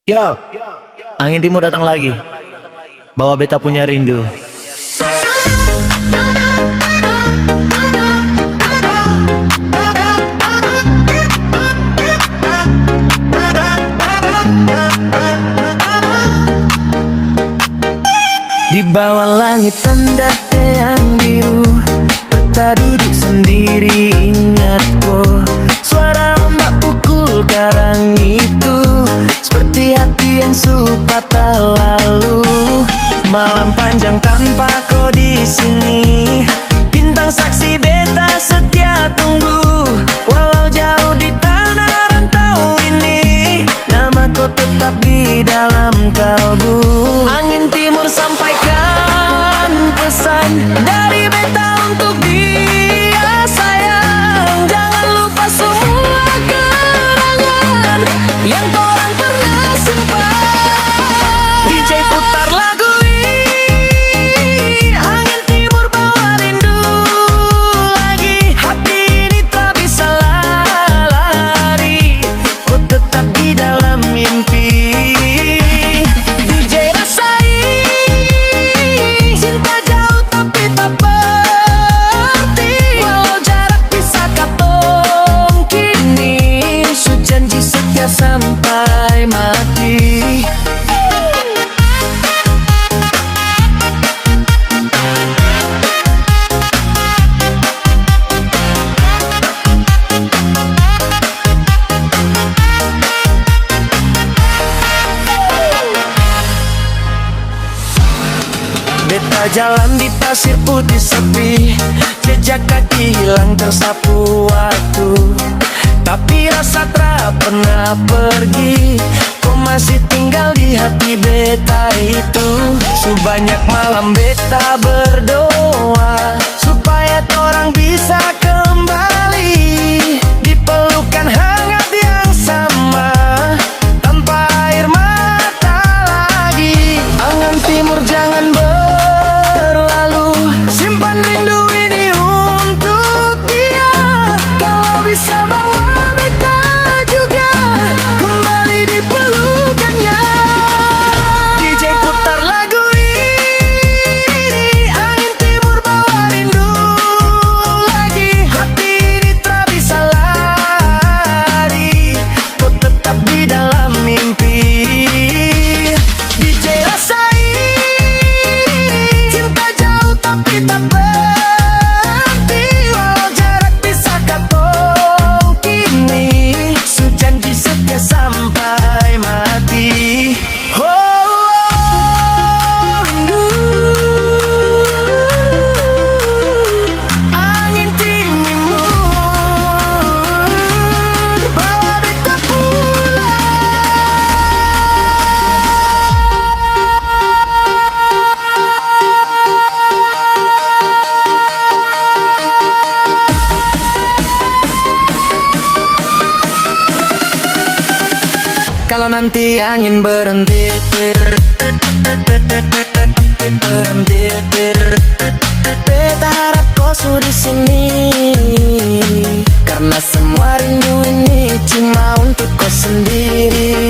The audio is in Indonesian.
Yo, angin timur datang lagi, bawa beta punya rindu. Di bawah langit tanda yang biru, peta duduk sendiri, ingatku suara ombak pukul karang itu, seperti hati yang patah lalu. Malam panjang tanpa kau di sini, bintang saksi beta setia tunggu. Walau jauh di tanah rantau ini, nama kau tetap di dalam kalbu. Angin timur sampaikan pesan dari beta untuk dia sayang. Jangan lupa semua kenangan yang korang pernah simpan. DJ putar lagu ini, angin timur bawa rindu lagi. Hati ini tak bisa lari, ku tetap di dalam mimpi. DJ rasai cinta jauh tapi tak berarti. Walau jarak bisa katong kini, su janji setia sampai mati. Beta jalan di pasir putih sepi, jejak kaki hilang tersapu waktu. Tapi rasa tak pernah pergi, kau masih tinggal di hati beta itu. Sebanyak malam beta berdoa supaya orang bisa kembali di pelukan hangat yang sama, tanpa air mata lagi. Angan timur jangan berlalu, simpan rindu ini untuk dia. Kalau bisa bawa beta juga kembali di pelukannya. DJ putar lagu ini, angin timur bawa rindu lagi. Hati ini tak bisa lari, kau tetap di dalam mimpi. DJ rasai cinta jauh tapi tak berarti. Walau jarak bisa katong kini, su janji setia sampai mati. Rindu. Angin timur bawa beta pulang. Kalau nanti angin berhenti, beta harap kau su di sini, karena semua rindu ini cuma untuk kau sendiri.